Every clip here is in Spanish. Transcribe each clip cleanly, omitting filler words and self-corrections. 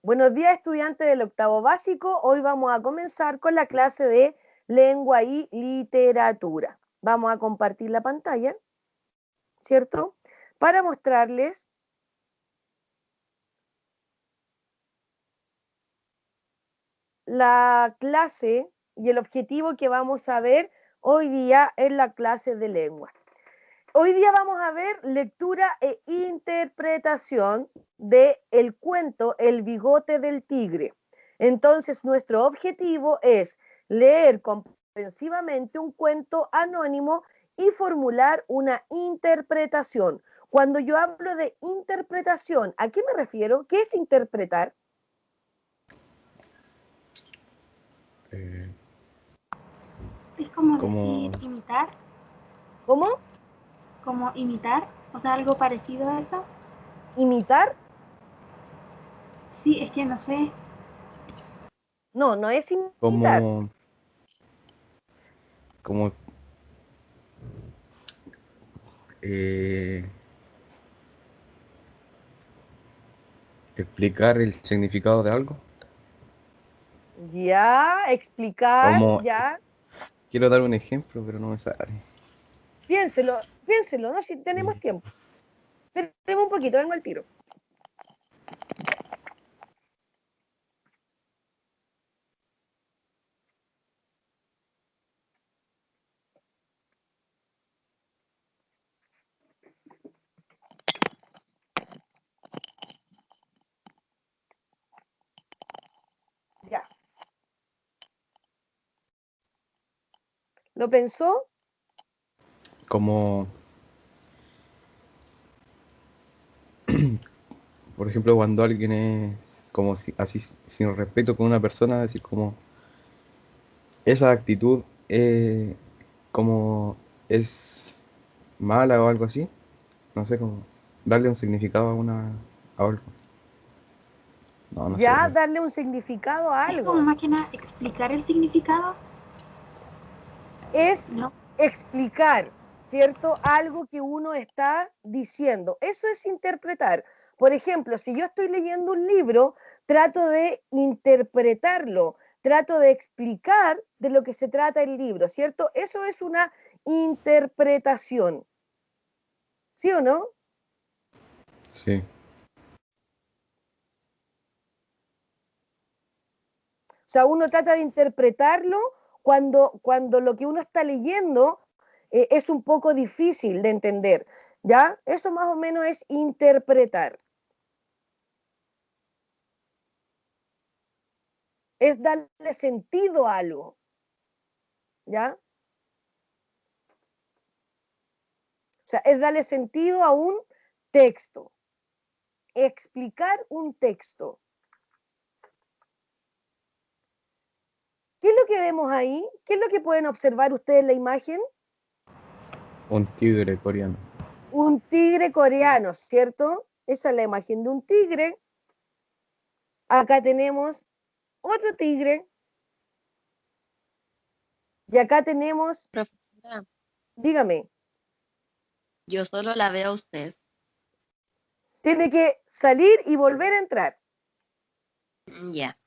Buenos días, estudiantes del octavo básico. Hoy vamos a comenzar con la clase de lengua y literatura. Vamos a compartir la pantalla, ¿cierto? Para mostrarles la clase y el objetivo que vamos a ver hoy día en la clase de lengua. Hoy día vamos a ver lectura e interpretación de el cuento El bigote del tigre. Entonces, nuestro objetivo es leer comprensivamente un cuento anónimo y formular una interpretación. Cuando yo hablo de interpretación, ¿a qué me refiero? ¿Qué es interpretar? Es como Como- decir imitar, ¿Cómo? como imitar, o sea, algo parecido a eso. ¿Imitar? Sí, es que no sé. No, no es imitar. como explicar el significado de algo. Ya, explicar, Como ya. quiero dar un ejemplo, pero no me sale. Piénselo, piénselo, ¿no? Si tenemos tiempo. Tenemos un poquito, vengo al tiro. Ya. ¿Lo pensó? Como por ejemplo, cuando alguien es como si, así sin respeto con una persona, decir como esa actitud como es mala o algo así. No sé, como darle un significado a algo. No sé. Ya, darle un significado a Es como algo. más que nada explicar el significado, Es ¿no? explicar, ¿cierto? Algo que uno está diciendo. Eso es interpretar. Por ejemplo, si yo estoy leyendo un libro, trato de interpretarlo, trato de explicar de lo que se trata el libro, ¿cierto? Eso es una interpretación. ¿Sí o no? Sí. O sea, uno trata de interpretarlo cuando lo que uno está leyendo es un poco difícil de entender, ¿ya? Eso más o menos es interpretar. Es darle sentido a algo, ¿ya? O sea, es darle sentido a un texto, explicar un texto. ¿Qué es lo que vemos ahí? ¿Qué es lo que pueden observar ustedes en la imagen? Un tigre coreano. Un tigre coreano, ¿cierto? Esa es la imagen de un tigre. Acá tenemos otro tigre. Y acá tenemos, Profesora, dígame, yo solo la veo a usted. tiene que salir y volver a entrar, Ya.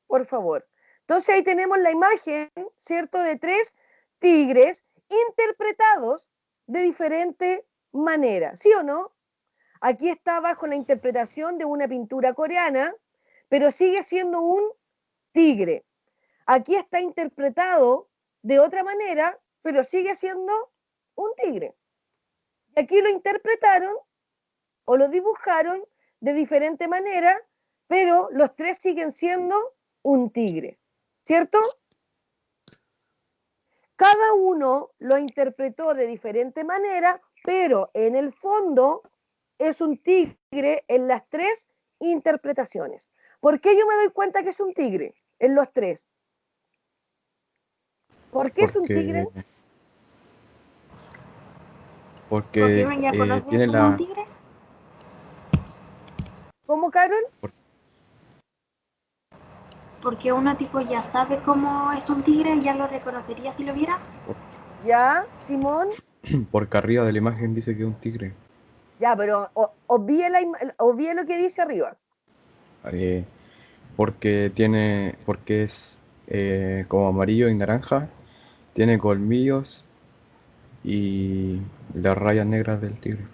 por favor. Entonces ahí tenemos la imagen, ¿cierto?, de tres tigres interpretados de diferente manera, ¿sí o no? Aquí está bajo la interpretación de una pintura coreana, pero sigue siendo un tigre. Aquí está interpretado de otra manera, pero sigue siendo un tigre. Y aquí lo interpretaron o lo dibujaron de diferente manera, pero los tres siguen siendo un tigre, ¿cierto? Cada uno lo interpretó de diferente manera, pero en el fondo es un tigre en las tres interpretaciones. ¿Por qué yo me doy cuenta que es un tigre en los tres? ¿Por qué es un tigre? Porque Porque uno ya conoce tiene como un tigre. ¿Cómo, Carol? Porque uno tipo ya sabe cómo es un tigre, ya lo reconocería si lo viera. ¿Ya, Simón? porque arriba de la imagen dice que es un tigre. Ya, pero obvie lo que dice arriba. eh, porque es como amarillo y naranja, tiene colmillos y las rayas negras del tigre.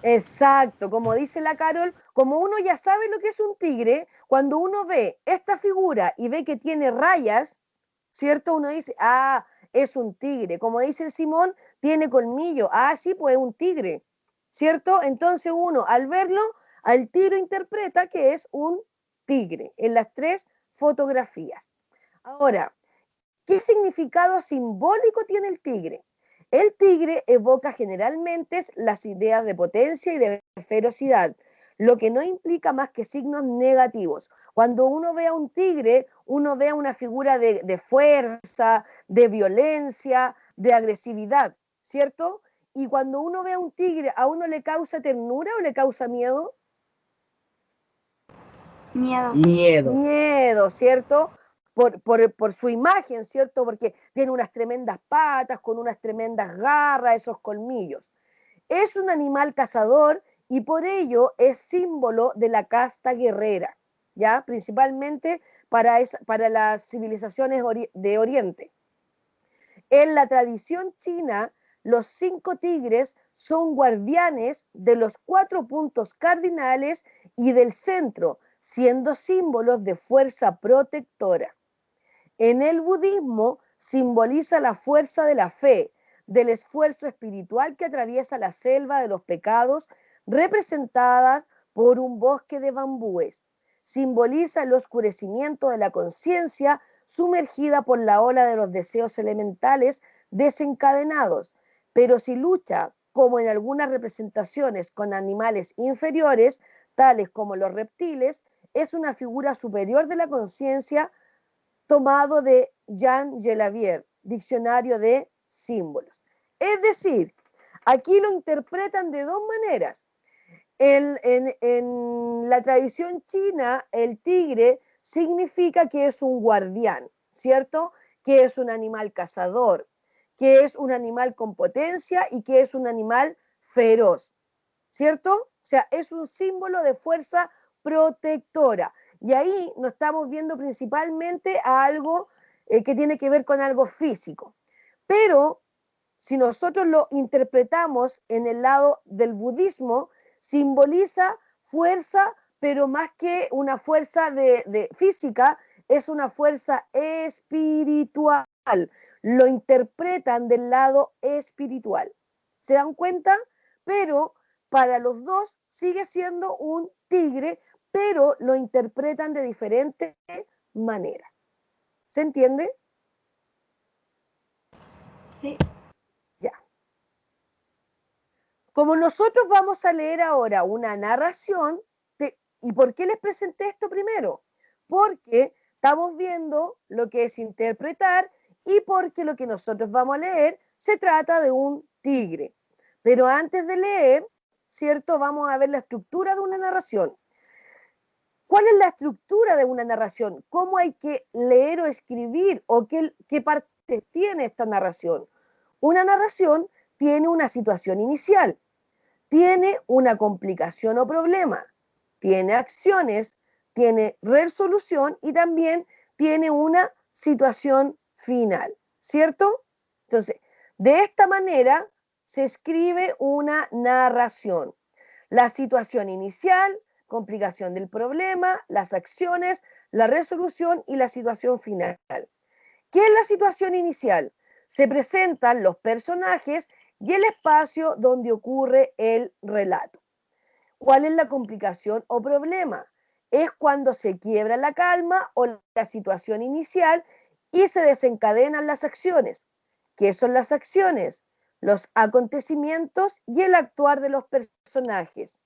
Exacto, como dice la Carol, como uno ya sabe lo que es un tigre, cuando uno ve esta figura y ve que tiene rayas, ¿cierto? Uno dice, ah, es un tigre. Como dice el Simón, tiene colmillo. Ah, sí, pues es un tigre, ¿cierto? Entonces uno, al verlo, al tiro interpreta que es un tigre en las tres fotografías. Ahora, ¿qué significado simbólico tiene el tigre? El tigre evoca generalmente las ideas de potencia y de ferocidad, lo que no implica más que signos negativos. Cuando uno ve a un tigre, uno ve a una figura de fuerza, de violencia, de agresividad, ¿cierto? Y cuando uno ve a un tigre, ¿a uno le causa ternura o le causa miedo? Miedo. Miedo. Miedo, ¿cierto? Por su imagen, ¿cierto? Porque tiene unas tremendas patas, con unas tremendas garras, esos colmillos. Es un animal cazador y por ello es símbolo de la casta guerrera, ¿ya? Principalmente para las civilizaciones de Oriente. En la tradición china, los 5 tigres son guardianes de los 4 puntos cardinales y del centro, siendo símbolos de fuerza protectora. En el budismo simboliza la fuerza de la fe, del esfuerzo espiritual que atraviesa la selva de los pecados, representadas por un bosque de bambúes. Simboliza el oscurecimiento de la conciencia sumergida por la ola de los deseos elementales desencadenados, pero si lucha, como en algunas representaciones, con animales inferiores, tales como los reptiles, es una figura superior de la conciencia, tomado de Jean Gelavier, Diccionario de Símbolos. Es decir, aquí lo interpretan de dos maneras. En la tradición china, el tigre significa que es un guardián, ¿cierto? Que es un animal cazador, que es un animal con potencia y que es un animal feroz, ¿cierto? O sea, es un símbolo de fuerza protectora. Y ahí nos estamos viendo principalmente a algo que tiene que ver con algo físico. Pero si nosotros lo interpretamos en el lado del budismo, simboliza fuerza, pero más que una fuerza de física, es una fuerza espiritual. Lo interpretan del lado espiritual. ¿Se dan cuenta? Pero para los dos sigue siendo un tigre, pero lo interpretan de diferente manera. ¿Se entiende? Sí. Ya. Como nosotros vamos a leer ahora una narración, ¿y por qué les presenté esto primero? Porque estamos viendo lo que es interpretar y porque lo que nosotros vamos a leer se trata de un tigre. Pero antes de leer, ¿cierto? Vamos a ver la estructura de una narración. ¿Cuál es la estructura de una narración? ¿Cómo hay que leer o escribir? ¿O qué parte tiene esta narración? Una narración tiene una situación inicial, tiene una complicación o problema, tiene acciones, tiene resolución y también tiene una situación final, ¿cierto? Entonces, de esta manera se escribe una narración. La situación inicial, complicación del problema, las acciones, la resolución y la situación final. ¿Qué es la situación inicial? Se presentan los personajes y el espacio donde ocurre el relato. ¿Cuál es la complicación o problema? Es cuando se quiebra la calma o la situación inicial y se desencadenan las acciones. ¿Qué son las acciones? Los acontecimientos y el actuar de los personajes.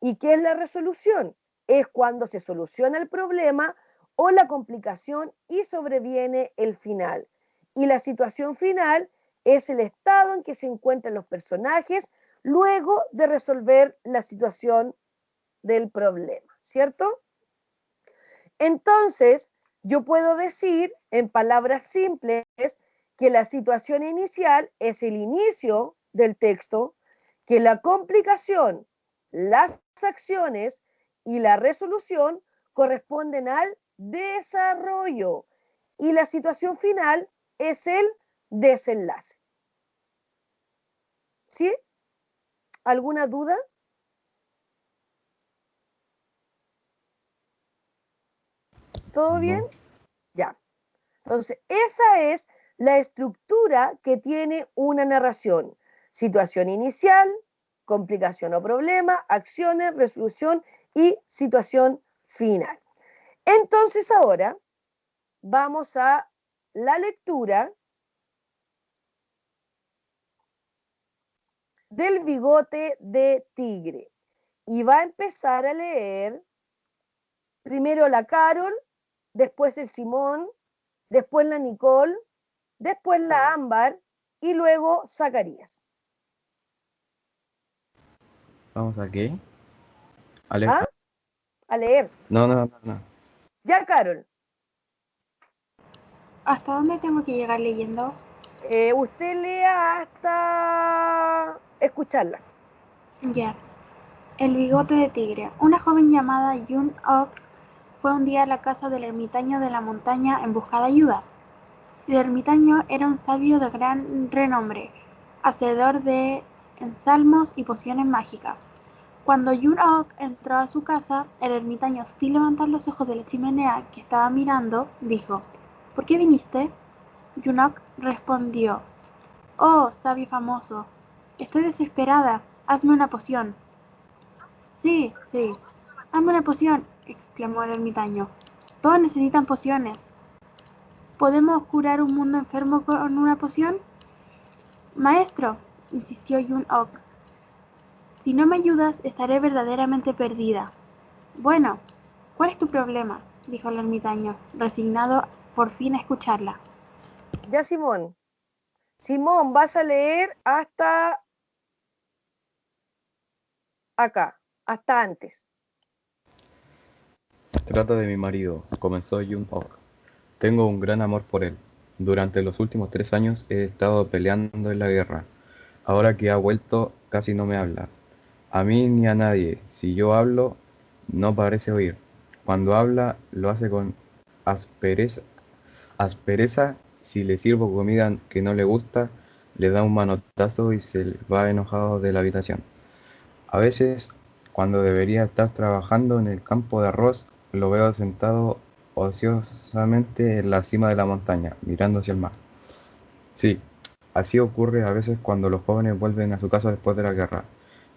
¿Y qué es la resolución? Es cuando se soluciona el problema o la complicación y sobreviene el final. Y la situación final es el estado en que se encuentran los personajes luego de resolver la situación del problema, ¿cierto? Entonces, yo puedo decir en palabras simples que la situación inicial es el inicio del texto, que la complicación, las acciones y la resolución corresponden al desarrollo y la situación final es el desenlace. ¿Sí? ¿Alguna duda? ¿Todo bien? No. Ya. Entonces, esa es la estructura que tiene una narración. Situación inicial, complicación o problema, acciones, resolución y situación final. Entonces, ahora vamos a la lectura del bigote de tigre. Y va a empezar a leer primero la Carol, después el Simón, después la Nicole, después la Ámbar y luego Zacarías. ¿Vamos a qué? ¿Ah? A leer. No. Ya, Carol. ¿Hasta dónde tengo que llegar leyendo? Usted lea hasta escucharla. Ya. El bigote de tigre. Una joven llamada Yun Ok fue un día a la casa del ermitaño de la montaña en busca de ayuda. El ermitaño era un sabio de gran renombre, hacedor de ensalmos y pociones mágicas. Cuando Yun Ok entró a su casa, el ermitaño, sin levantar los ojos de la chimenea que estaba mirando, dijo: ¿Por qué viniste? Yun Ok respondió: Oh, sabio famoso, estoy desesperada, hazme una poción. Sí, hazme una poción, exclamó el ermitaño. Todos necesitan pociones. ¿Podemos curar un mundo enfermo con una poción? Maestro, insistió Yun Ok, si no me ayudas estaré verdaderamente perdida. Bueno, ¿cuál es tu problema?, dijo el ermitaño, resignado por fin a escucharla. Ya, Simón. Simón, vas a leer hasta acá, hasta antes. Se trata de mi marido, comenzó Jun Ok. Tengo un gran amor por él. Durante los últimos 3 años he estado peleando en la guerra. Ahora que ha vuelto, casi no me habla. A mí ni a nadie. Si yo hablo, no parece oír. Cuando habla, lo hace con aspereza. Aspereza, si le sirvo comida que no le gusta, le da un manotazo y se va enojado de la habitación. A veces, cuando debería estar trabajando en el campo de arroz, lo veo sentado ociosamente en la cima de la montaña, mirando hacia el mar. Sí, así ocurre a veces cuando los jóvenes vuelven a su casa después de la guerra,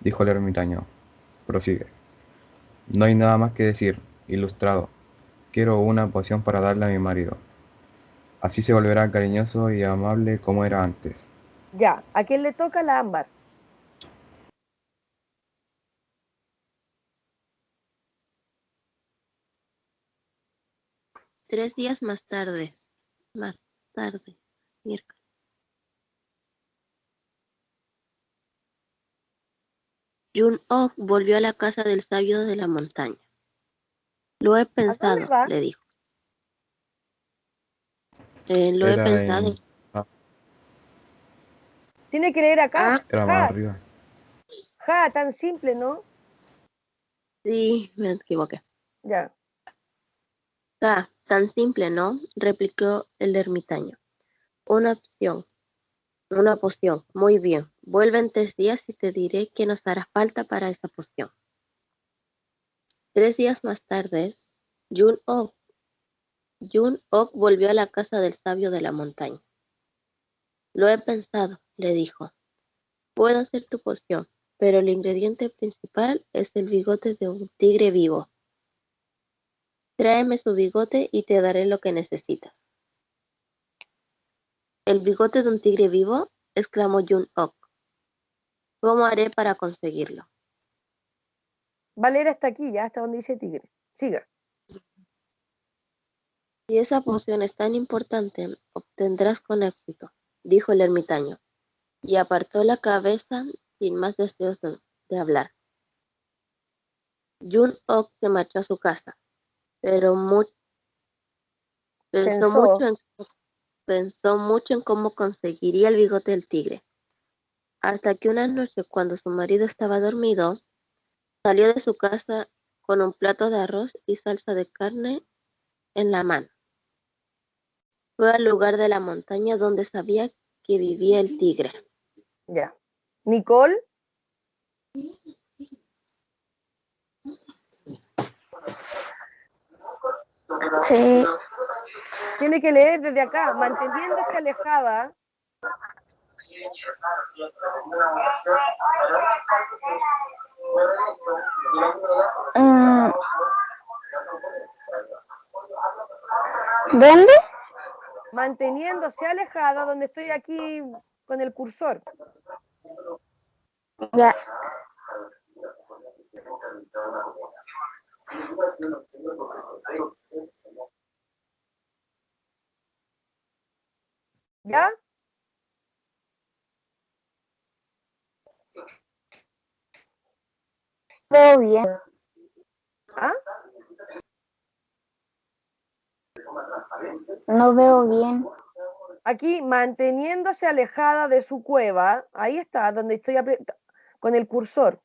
dijo el ermitaño. Prosigue. No hay nada más que decir, ilustrado. Quiero una poción para darle a mi marido. Así se volverá cariñoso y amable como era antes. Ya, ¿a quién le toca? La Ámbar. 3 días más tarde, miércoles. Jun Ok volvió a la casa del sabio de la montaña. Lo he ¿A dónde pensado, va? le dijo. Lo he Era pensado. en... Tiene que leer acá. Ah, Era más Ja, arriba. ja, tan simple, ¿no? sí, me equivoqué. Ya. Ah, tan simple, ¿no?, replicó el ermitaño. Una opción, una poción. Muy bien. Vuelve en 3 días y te diré qué nos hará falta para esa poción. 3 días más tarde, Jun Ok volvió a la casa del sabio de la montaña. Lo he pensado, le dijo. Puedo hacer tu poción, pero el ingrediente principal es el bigote de un tigre vivo. Tráeme su bigote y te daré lo que necesitas. ¿El bigote de un tigre vivo?, exclamó Jun Ok. ¿Cómo haré para conseguirlo? Va a leer hasta aquí, ya, hasta donde dice tigre. Siga. Si esa poción es tan importante, obtendrás con éxito, dijo el ermitaño, y apartó la cabeza sin más deseos de hablar. Jun Ok se marchó a su casa, pero pensó Pensó. mucho en cómo conseguiría el bigote del tigre, hasta que una noche, cuando su marido estaba dormido, salió de su casa con un plato de arroz y salsa de carne en la mano. Fue al lugar de la montaña donde sabía que vivía el tigre. Ya. Nicole, Sí. tiene que leer desde acá, manteniéndose alejada. ¿Dónde? Manteniéndose alejada, donde estoy aquí con el cursor. Ya. ¿Ya? Veo bien. ¿Ah? No veo bien. Aquí, manteniéndose alejada de su cueva. Ahí está, donde estoy con el cursor.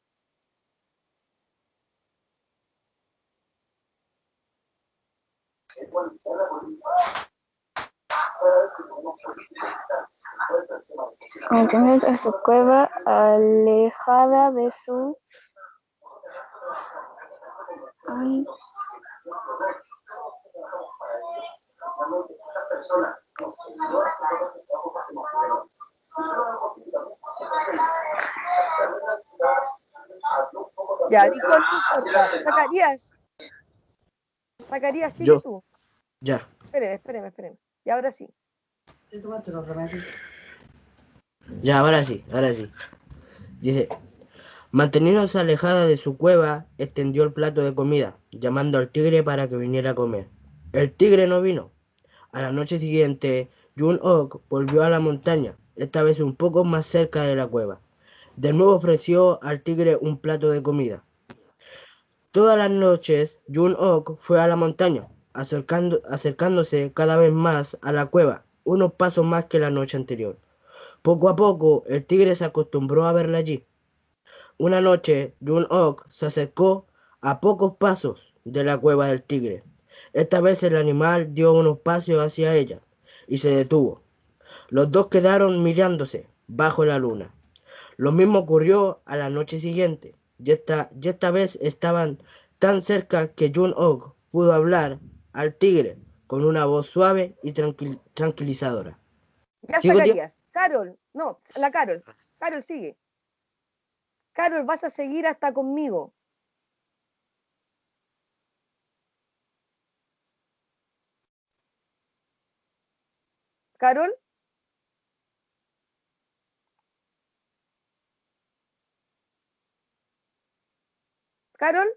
Entonces, a su cueva, alejada de su... Ay. Ya, Nicole, no importa. Zacarías. Zacarías, sigue Yo, tú. ya, Espéreme. Y ahora sí. ya, ahora sí, ahora sí. Dice, manteniéndose alejada de su cueva, extendió el plato de comida, llamando al tigre para que viniera a comer. El tigre no vino. A la noche siguiente, Jun-ok volvió a la montaña, esta vez un poco más cerca de la cueva. De nuevo ofreció al tigre un plato de comida. Todas las noches, Jun-ok fue a la montaña, acercándose cada vez más a la cueva, unos pasos más que la noche anterior. Poco a poco, el tigre se acostumbró a verla allí. Una noche, Jun-ok se acercó a pocos pasos de la cueva del tigre. Esta vez el animal dio unos pasos hacia ella y se detuvo. Los dos quedaron mirándose bajo la luna. Lo mismo ocurrió a la noche siguiente. Y esta vez estaban tan cerca que Jun-ok pudo hablar al tigre con una voz suave y tranquilizadora. Ya, ¿Sigo, tío? Zacarías. Carol, no, la Carol. Carol, sigue. Carol, vas a seguir hasta conmigo. Carol, Carol,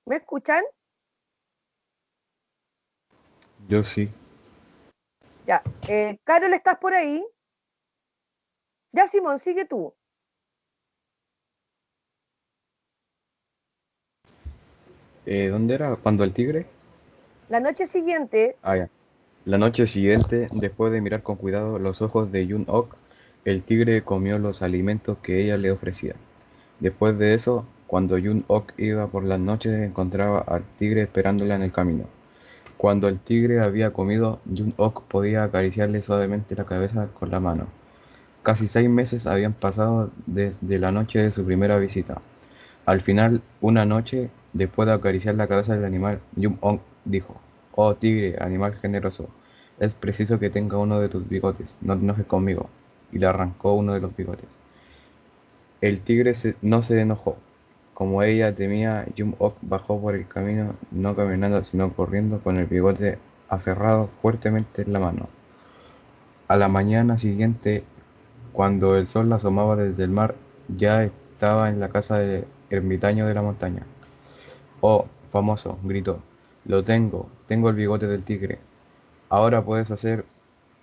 ¿me escuchan? Yo sí. Ya. Carol, ¿estás por ahí? Ya, Simón, sigue tú. ¿Dónde era? ¿Cuando el tigre? La noche siguiente, Ah, ya. La noche siguiente, después de mirar con cuidado los ojos de Yun-ok, el tigre comió los alimentos que ella le ofrecía. Después de eso, cuando Yun-ok iba por las noches, encontraba al tigre esperándola en el camino. Cuando el tigre había comido, Yun-ok podía acariciarle suavemente la cabeza con la mano. Casi 6 meses habían pasado desde la noche de su primera visita. Al final, una noche, después de acariciar la cabeza del animal, Yum-ong dijo: «Oh tigre, animal generoso, es preciso que tenga uno de tus bigotes, no te enojes conmigo», y le arrancó uno de los bigotes. El tigre no se enojó. Como ella temía, Yum-ok bajó por el camino, no caminando sino corriendo con el bigote aferrado fuertemente en la mano. A la mañana siguiente, cuando el sol asomaba desde el mar, ya estaba en la casa del ermitaño de la montaña. «Oh, famoso», gritó, «lo tengo el bigote del tigre. Ahora puedes hacer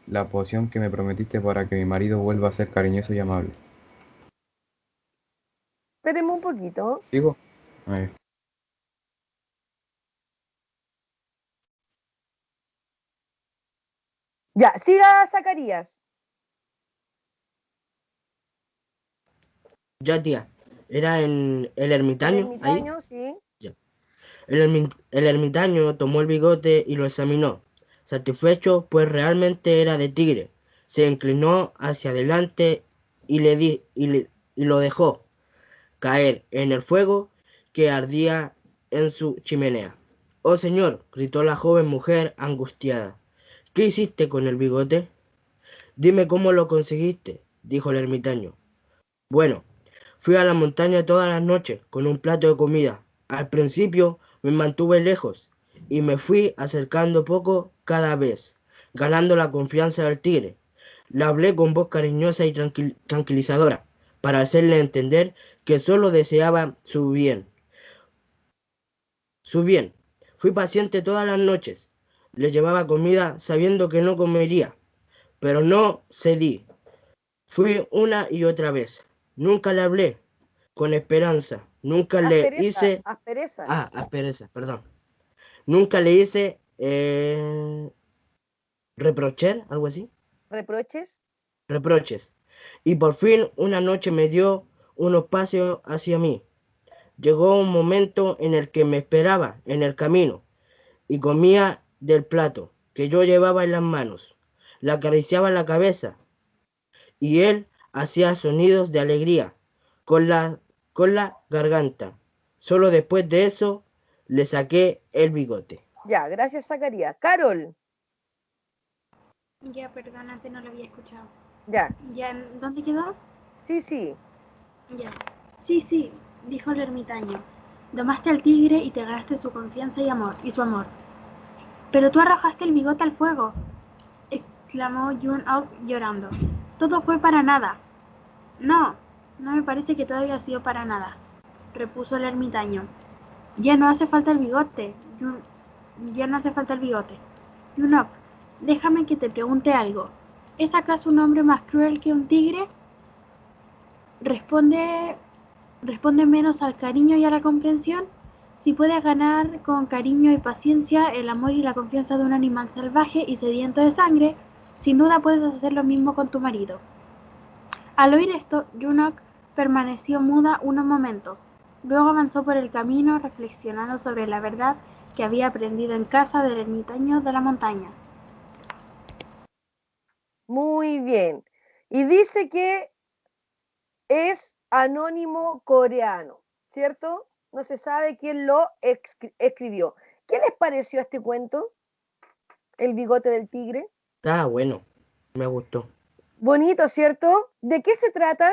la poción que me prometiste para que mi marido vuelva a ser cariñoso y amable». espérenme un poquito. ¿Sigo? A ver. Ya, siga Zacarías. Ya, tía. Era en el El ermitaño, ahí. ermitaño, sí. Ya. El ermitaño tomó el bigote y lo examinó. Satisfecho, pues realmente era de tigre. Se inclinó hacia adelante y y lo dejó caer en el fuego que ardía en su chimenea. Oh señor, gritó la joven mujer angustiada. ¿Qué hiciste con el bigote? Dime cómo lo conseguiste, dijo el ermitaño. Bueno, fui a la montaña todas las noches con un plato de comida. Al principio me mantuve lejos y me fui acercando poco cada vez, ganando la confianza del tigre. Le hablé con voz cariñosa y tranquilizadora para hacerle entender que solo deseaba su bien. Su bien. Fui paciente todas las noches. Le llevaba comida sabiendo que no comería, pero no cedí. Fui una y otra vez. Nunca le hablé con esperanza. Nunca le Aspereza, hice... aspereza. Ah, aspereza, perdón. Nunca le hice reprocher, algo así. ¿Reproches? Reproches. Y por fin una noche me dio un espacio hacia mí. Llegó un momento en el que me esperaba en el camino y comía del plato que yo llevaba en las manos. Le acariciaba la cabeza y él hacía sonidos de alegría con con la garganta. Solo después de eso le saqué el bigote. Ya, gracias, Zacarías. Carol, Ya, perdón, antes no lo había escuchado. ya. ¿Ya dónde quedó? Sí, sí. Ya. Sí, sí, dijo el ermitaño. Domaste al tigre y te ganaste su confianza y su amor. Pero tú arrojaste el bigote al fuego, exclamó Jun-Ok llorando. Todo fue para nada. No, no me parece que todo haya sido para nada, repuso el ermitaño. Ya no hace falta el bigote. Ya no hace falta el bigote. Jun-Ok, déjame que te pregunte algo. ¿Es acaso un hombre más cruel que un tigre? Responde Responde menos al cariño y a la comprensión. Si puedes ganar con cariño y paciencia el amor y la confianza de un animal salvaje y sediento de sangre, sin duda puedes hacer lo mismo con tu marido. Al oír esto, Junok permaneció muda unos momentos. Luego avanzó por el camino reflexionando sobre la verdad que había aprendido en casa del ermitaño de la montaña. Muy bien. Y dice que es anónimo coreano, ¿cierto? No se sabe quién lo escribió. ¿Qué les pareció este cuento? El bigote del tigre. Está bueno, me gustó. Bonito, ¿cierto? ¿De qué se trata?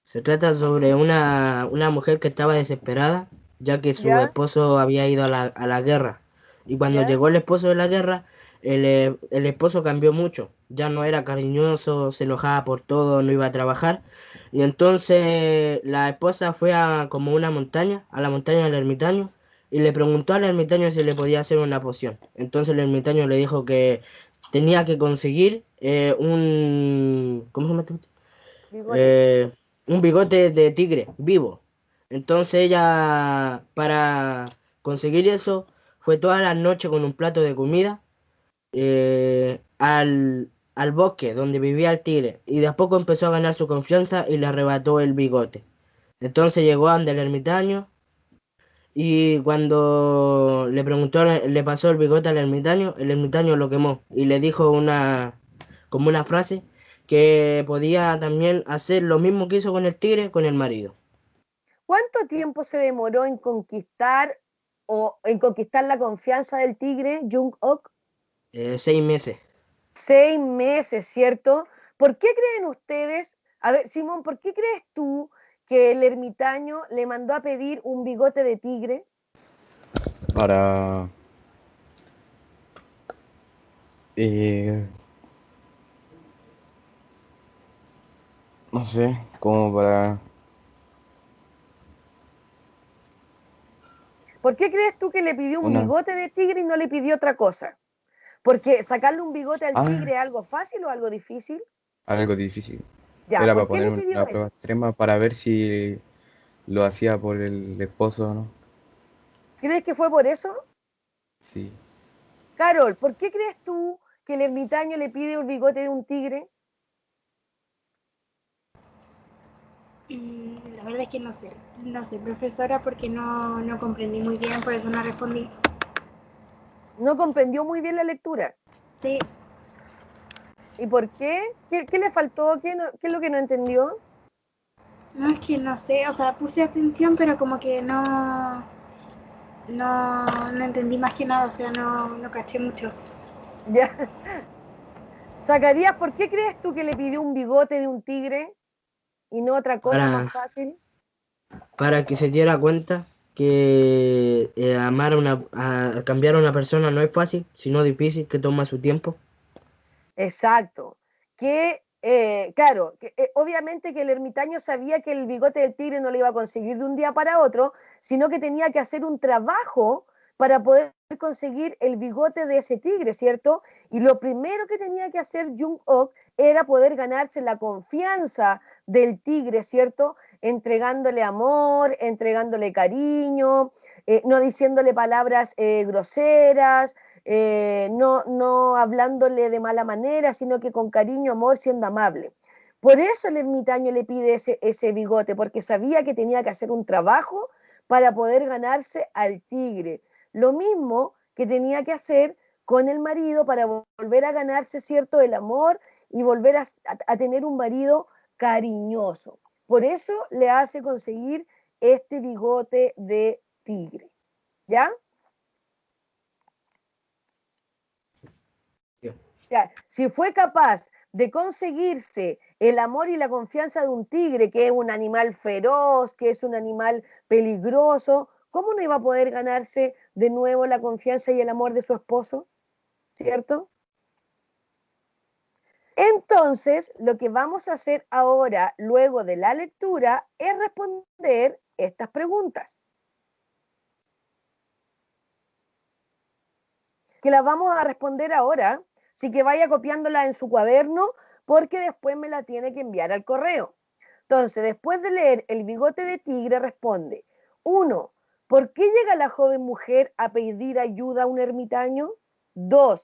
Se trata sobre una mujer que estaba desesperada, ya que su ¿Ya? esposo había ido a a la guerra. Y cuando ¿Ya? llegó el esposo de la guerra, el esposo cambió mucho. Ya no era cariñoso, se enojaba por todo, no iba a trabajar. Y entonces la esposa fue a como una montaña, a la montaña del ermitaño, y le preguntó al ermitaño si le podía hacer una poción. Entonces el ermitaño le dijo que tenía que conseguir ¿cómo se llama? Bigote. eh, un bigote de tigre vivo. Entonces ella, para conseguir eso, fue toda la noche con un plato de comida al bosque donde vivía el tigre y de a poco empezó a ganar su confianza y le arrebató el bigote. Entonces llegó ante el ermitaño y cuando le preguntó, le pasó el bigote al ermitaño, el ermitaño lo quemó y le dijo como una frase que podía también hacer lo mismo que hizo con el tigre con el marido. ¿Cuánto tiempo se demoró en conquistar o en conquistar la confianza del tigre, Jung-ok? 6 meses. 6 meses, ¿cierto? ¿Por qué creen ustedes? A ver, Simón, ¿por qué crees tú que el ermitaño le mandó a pedir un bigote de tigre? Para, eh, no sé, como para... ¿Por qué crees tú que le pidió un Una... bigote de tigre y no le pidió otra cosa? Porque sacarle un bigote al Ah, tigre es algo fácil o algo difícil. algo difícil. Ya, Era para ¿por qué le poner pidió una prueba eso? extrema para ver si lo hacía por el esposo o no. ¿Crees que fue por eso? Sí. Carol, ¿por qué crees tú que el ermitaño le pide un bigote de un tigre? La verdad es que no sé, profesora, porque no comprendí muy bien, por eso no respondí. No comprendió muy bien la lectura. Sí, ¿Y por qué? ¿Qué le faltó? ¿Qué es lo que no entendió? no es que no sé, o sea, puse atención, pero como que no entendí más que nada, o sea, no caché mucho. Ya. Zacarías, ¿por qué crees tú que le pidió un bigote de un tigre y no otra cosa más Para, fácil? para que se diera cuenta que cambiar a una persona no es fácil, sino difícil, que toma su tiempo. Exacto. Claro, obviamente que el ermitaño sabía que el bigote del tigre no lo iba a conseguir de un día para otro, sino que tenía que hacer un trabajo para poder conseguir el bigote de ese tigre, ¿cierto? Y lo primero que tenía que hacer Jung-ok era poder ganarse la confianza del tigre, ¿cierto? Entregándole amor, entregándole cariño, no diciéndole palabras groseras, no hablándole de mala manera, sino que con cariño, amor, siendo amable. Por eso el ermitaño le pide ese bigote, porque sabía que tenía que hacer un trabajo para poder ganarse al tigre. Lo mismo que tenía que hacer con el marido para volver a ganarse, ¿cierto?, el amor y volver a tener un marido cariñoso. Por eso le hace conseguir este bigote de tigre. ¿Ya? Si fue capaz de conseguirse el amor y la confianza de un tigre, que es un animal feroz, que es un animal peligroso, ¿cómo no iba a poder ganarse de nuevo la confianza y el amor de su esposo? ¿Cierto? Entonces, lo que vamos a hacer ahora, luego de la lectura, es responder estas preguntas, que las vamos a responder ahora, así que vaya copiándola en su cuaderno, porque después me la tiene que enviar al correo. Entonces, después de leer El bigote de tigre, responde: 1. ¿Por qué llega la joven mujer a pedir ayuda a un ermitaño? 2.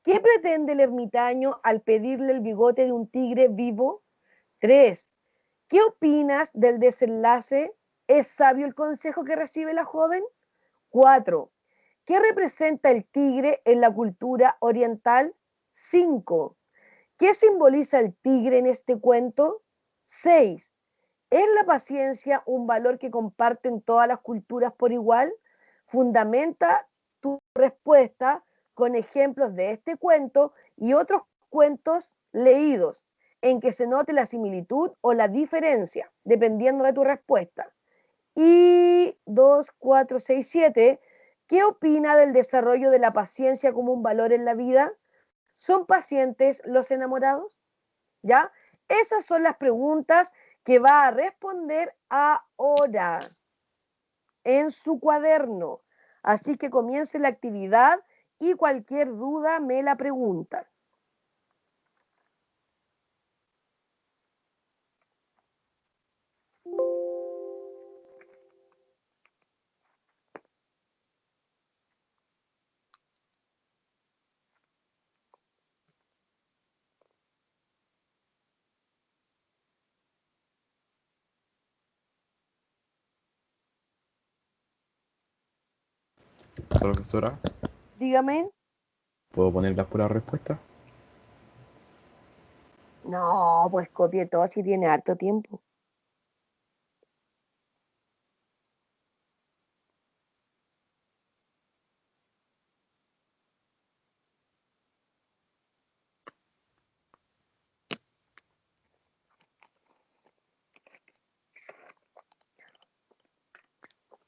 ¿Qué pretende el ermitaño al pedirle el bigote de un tigre vivo? 3. ¿Qué opinas del desenlace? ¿Es sabio el consejo que recibe la joven? 4. ¿Qué representa el tigre en la cultura oriental? 5. ¿Qué simboliza el tigre en este cuento? 6. ¿Es la paciencia un valor que comparten todas las culturas por igual? Fundamenta tu respuesta con ejemplos de este cuento y otros cuentos leídos en que se note la similitud o la diferencia, dependiendo de tu respuesta. Y 2, 4, 6, 7. ¿Qué opina del desarrollo de la paciencia como un valor en la vida? ¿Son pacientes los enamorados? ¿Ya? Esas son las preguntas que va a responder ahora en su cuaderno. Así que comience la actividad y cualquier duda me la pregunta. Profesora, Dígame. ¿puedo poner las puras respuestas? No, pues copie todo si tiene harto tiempo.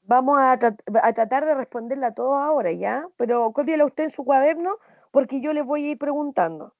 Vamos a tratar de responderla a todos ahora, ¿ya? Pero cópiela usted en su cuaderno porque yo les voy a ir preguntando.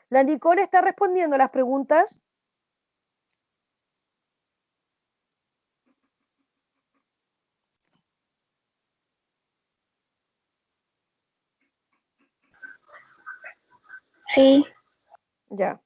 La Nicole está respondiendo las preguntas. Sí. Ya.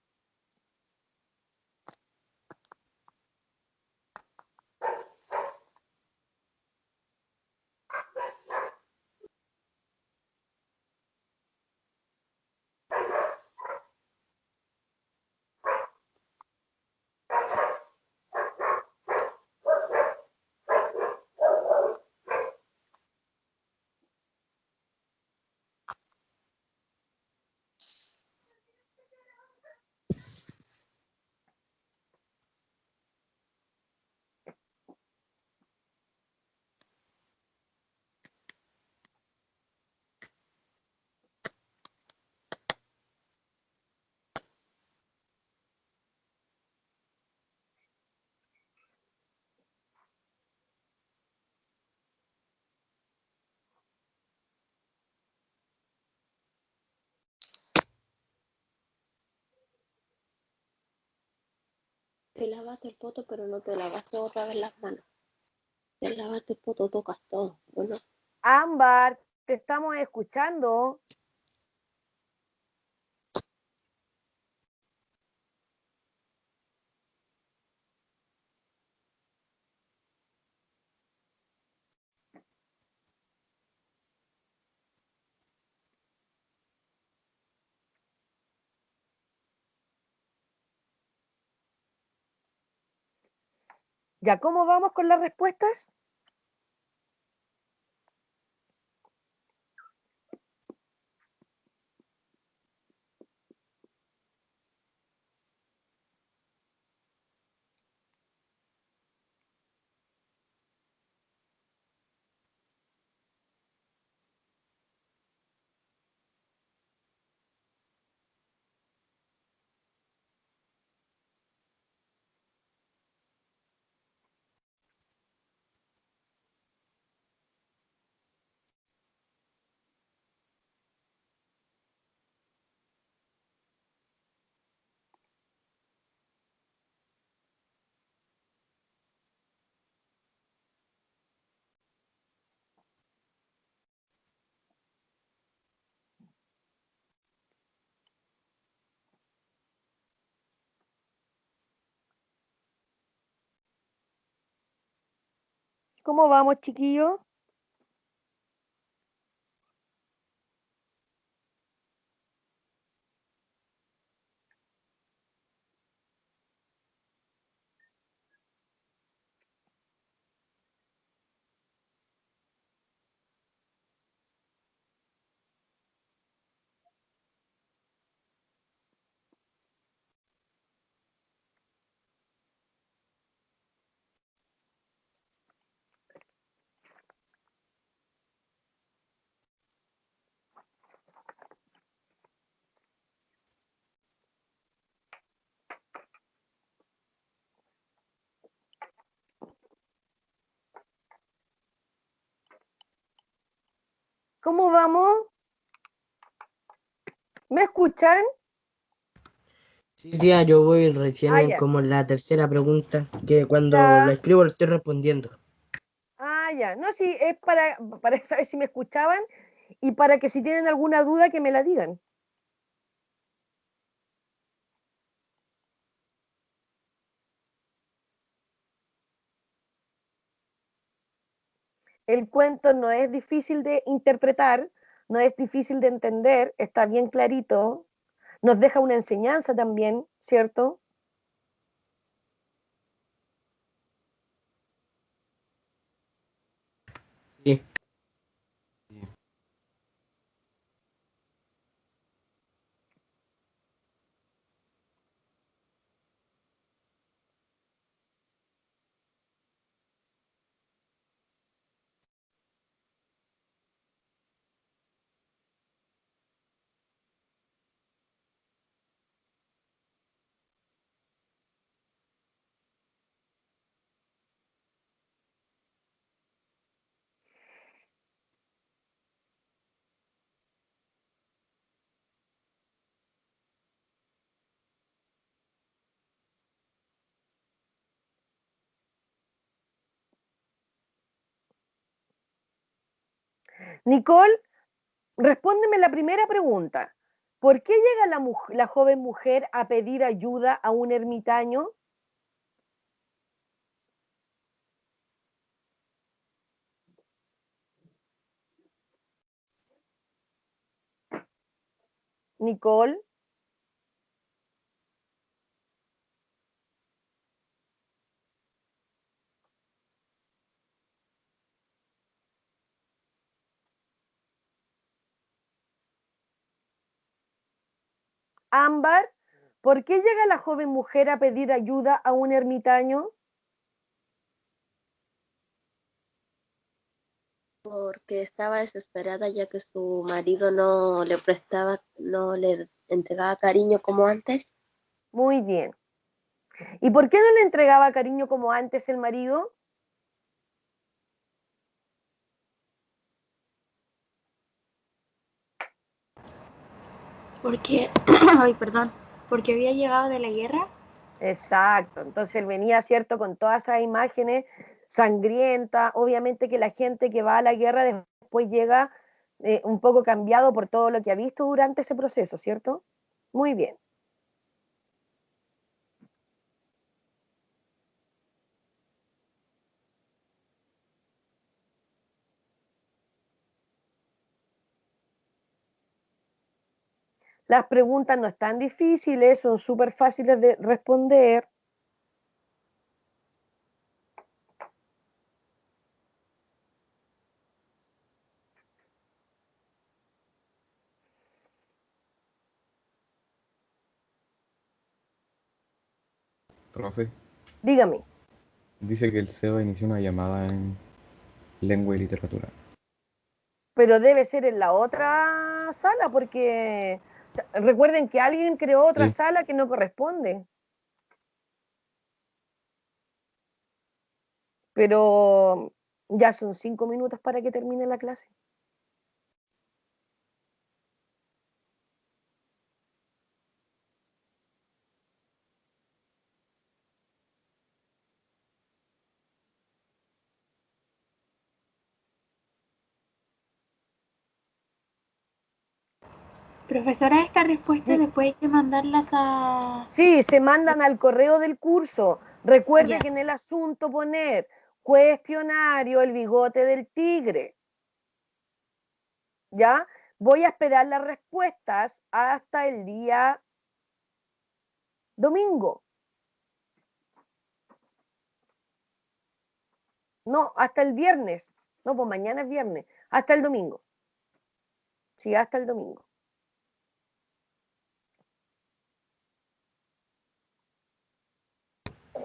Te lavaste el poto, pero no te lavaste otra vez las manos. Te lavaste el poto, tocas todo, bueno. Ámbar, te estamos escuchando. ¿Ya cómo vamos con las respuestas? ¿Cómo vamos, chiquillos? ¿Cómo vamos? ¿Me escuchan? Sí, tía, yo voy recién Ah, en ya. como en la tercera pregunta, que cuando Ya. la escribo lo estoy respondiendo. Ah, ya. No, sí, es para saber si me escuchaban y para que si tienen alguna duda que me la digan. El cuento no es difícil de interpretar, no es difícil de entender, está bien clarito, nos deja una enseñanza también, ¿cierto? Sí. Sí. Nicole, respóndeme la primera pregunta. ¿Por qué llega la joven mujer a pedir ayuda a un ermitaño? Nicole. Ámbar, ¿por qué llega la joven mujer a pedir ayuda a un ermitaño? Porque estaba desesperada ya que su marido no le entregaba cariño como antes. Muy bien. ¿Y por qué no le entregaba cariño como antes el marido? Porque, ay, perdón, porque había llegado de la guerra. Exacto, entonces él venía, ¿cierto?, con todas esas imágenes sangrientas, obviamente que la gente que va a la guerra después llega un poco cambiado por todo lo que ha visto durante ese proceso, ¿cierto? Muy bien. Las preguntas no están difíciles, son súper fáciles de responder. Profe, Dígame, dice que el SEBA inició una llamada en lengua y literatura. pero debe ser en la otra sala porque recuerden que alguien creó otra Sí, sala que no corresponde. Pero ya son 5 minutos para que termine la clase. Profesora, esta respuesta Sí, después hay que mandarlas a... sí, se mandan al correo del curso. Recuerde Ya, que en el asunto poner cuestionario, el bigote del tigre. ¿Ya? Voy a esperar las respuestas hasta el día domingo. No, hasta el viernes. No, pues mañana es viernes. Hasta el domingo. Sí, hasta el domingo.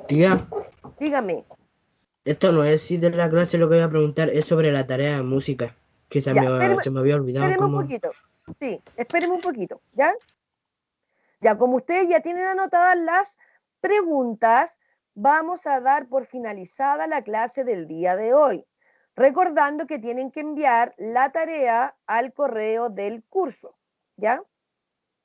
Tía, Dígame. esto no es si de la clase lo que voy a preguntar, es sobre la tarea de música. Que Ya, se me había olvidado espéreme un cómo. poquito. Sí, espéreme un poquito, ¿ya? Ya, como ustedes ya tienen anotadas las preguntas, vamos a dar por finalizada la clase del día de hoy, recordando que tienen que enviar la tarea al correo del curso, ¿ya?